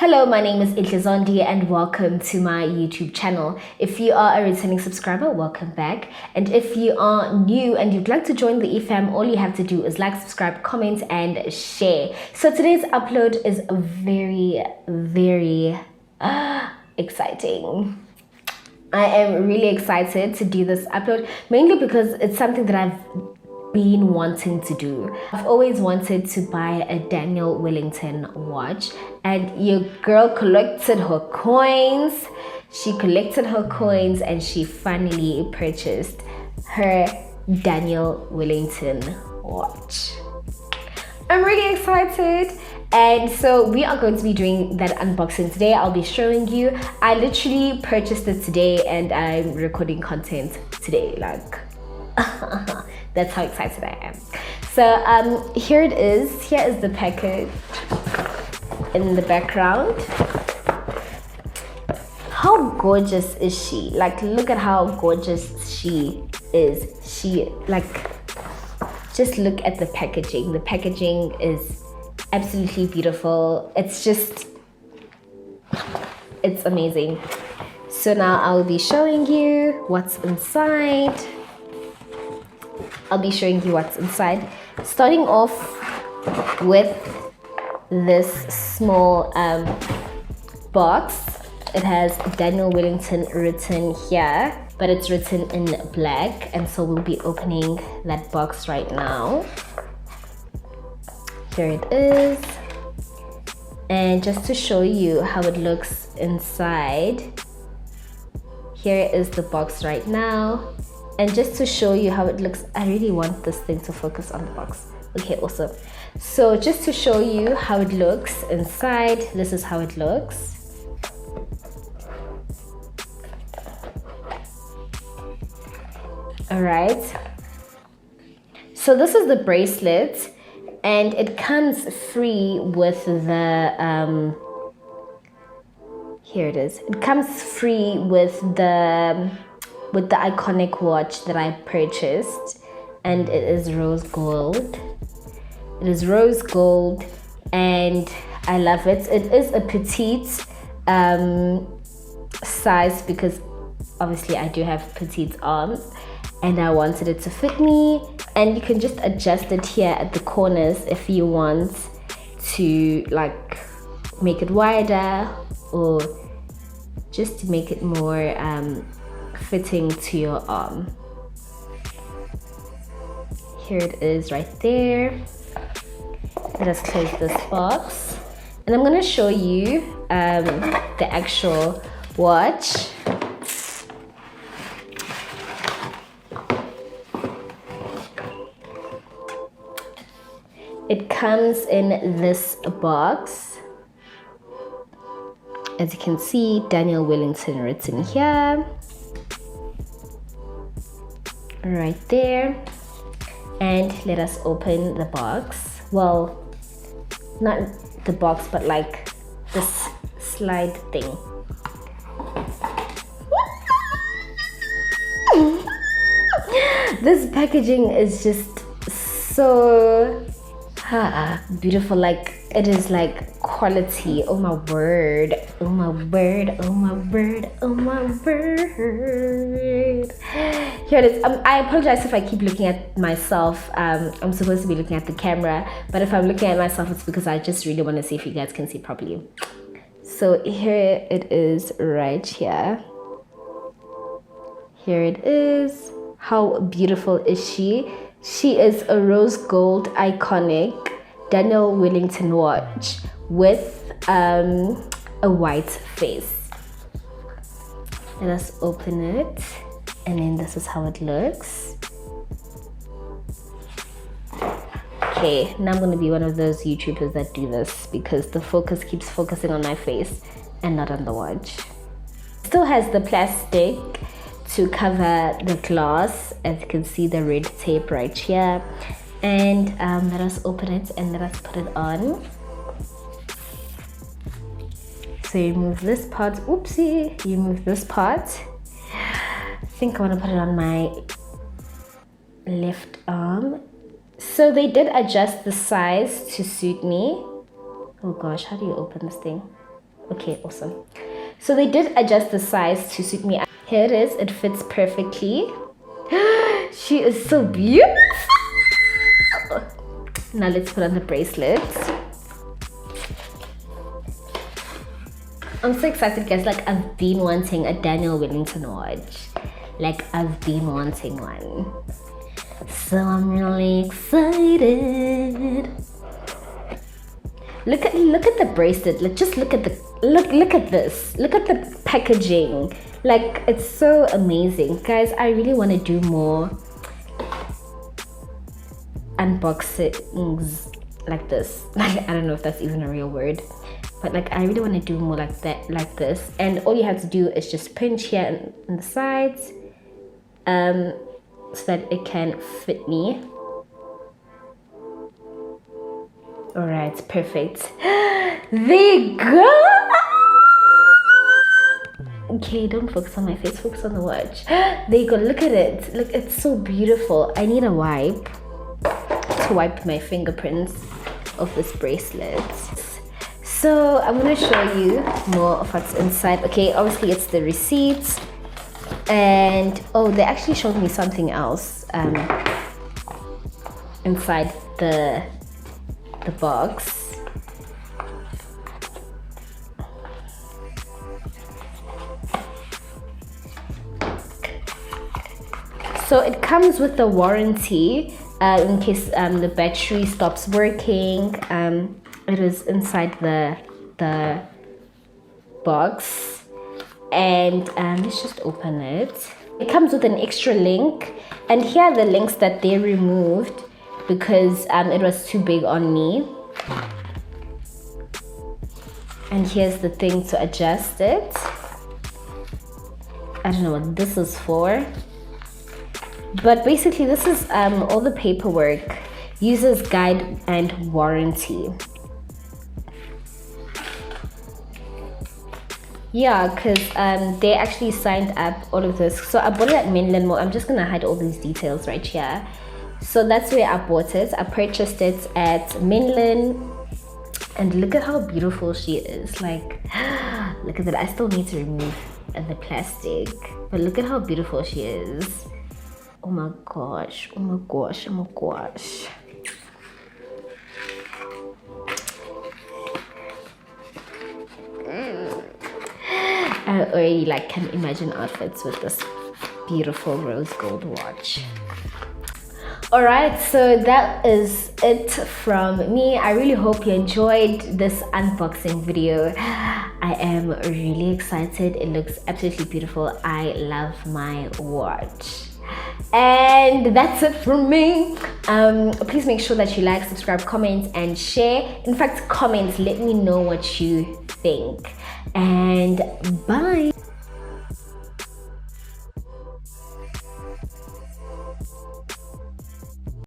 Hello, my name is Zondi and welcome to my YouTube channel. If you are a returning subscriber, welcome back. And if you are new and you'd like to join the eFam, all you have to do is like, subscribe, comment, and share. So today's upload is very exciting. I am really excited to do this upload, mainly because it's something that I've been wanting to do. I've always wanted to buy a Daniel Wellington watch, and your girl collected her coins. She collected her coins and she finally purchased her Daniel Wellington watch. I'm really excited. And so we are going to be doing that unboxing today. I'll be showing you. I literally purchased it today and I'm recording content today. Like, that's how excited I am. So here it is. Here is the package in the background. How gorgeous is she? Like, look at how gorgeous she is. She, like, just look at the packaging. The packaging is absolutely beautiful. It's amazing. So now I'll be showing you what's inside. Starting off with this small box. It has Daniel Wellington written here, but it's written in black, and so we'll be opening that box right now. Here it is. And just to show you how it looks inside, here is the box right now. And just to show you how it looks, I really want this thing to focus on the box. Okay, awesome. So just to show you how it looks inside, this is how it looks. All right. So this is the bracelet. And it comes free with the, here it is. It comes free with the Iconic watch that I purchased. And it is rose gold. It is rose gold and I love it. It is a petite size because obviously I do have petite arms. And I wanted it to fit me, and you can just adjust it here at the corners if you want to, like, make it wider or just to make it more fitting to your arm. Here it is right there. Let us close this box, and I'm going to show you the actual watch. It comes in this box. As you can see, Daniel Wellington written here. Right there. And let us open the box. Well, not the box, but like this slide thing. This packaging is just so beautiful. Like, it is like quality. Oh my word, oh my word, oh my word, oh my word. Here it is. I apologize if I keep looking at myself. I'm supposed to be looking at the camera, but if I'm looking at myself, it's because I just really want to see if you guys can see properly. So here it is right here. Here it is. How beautiful is she? She is a rose gold iconic Daniel Wellington watch with a white face. Let us open it, and then this is how it looks. Okay, now I'm going to be one of those YouTubers that do this because the focus keeps focusing on my face and not on the watch. It still has the plastic to cover the glass, as you can see the red tape right here. And let us open it and let us put it on. So you remove this part. Oopsie, you remove this part. I think I want to put it on my left arm. So they did adjust the size to suit me. Oh gosh, how do you open this thing? Okay, awesome. So they did adjust the size to suit me. Here it is, it fits perfectly. She is so beautiful. Now let's put on the bracelets. I'm so excited, guys. Like, I've been wanting a Daniel Wellington watch. Like, I've been wanting one. So I'm really excited. Look at the bracelet. Like, just look at this. Look at the packaging. Like, it's so amazing. Guys, I really want to do more unboxings like this. Like, I don't know if that's even a real word, but like, I really want to do more like that, like this. And all you have to do is just pinch here on the sides, so that it can fit me. All right, perfect. There you go. Okay, don't focus on my face, focus on the watch. There you go, look at it. Look, it's so beautiful. I need a wipe to wipe my fingerprints of this bracelet. So I'm gonna show you more of what's inside. Okay, obviously it's the receipt, and oh, they actually showed me something else inside the box. So it comes with a warranty in case the battery stops working. It is inside the box, and let's just open it. It comes with an extra link, and here are the links that they removed because it was too big on me. And here's the thing to adjust it. I don't know what this is for, but basically this is all the paperwork, user's guide and warranty. Yeah, because they actually signed up all of this. So I bought it at Menlyn Mall. I'm just gonna hide all these details right here. So that's where I bought it. I purchased it at Menlyn, and look at how beautiful she is. Like, look at that. I still need to remove the plastic, but look at how beautiful she is. Oh my gosh, oh my gosh, oh my gosh. I already like can imagine outfits with this beautiful rose gold watch. All right, so that is it from me. I really hope you enjoyed this unboxing video. I am really excited. It looks absolutely beautiful. I love my watch. And that's it from me. Please make sure that you like, subscribe, comment, and share. In fact, comment, let me know what you think. And bye.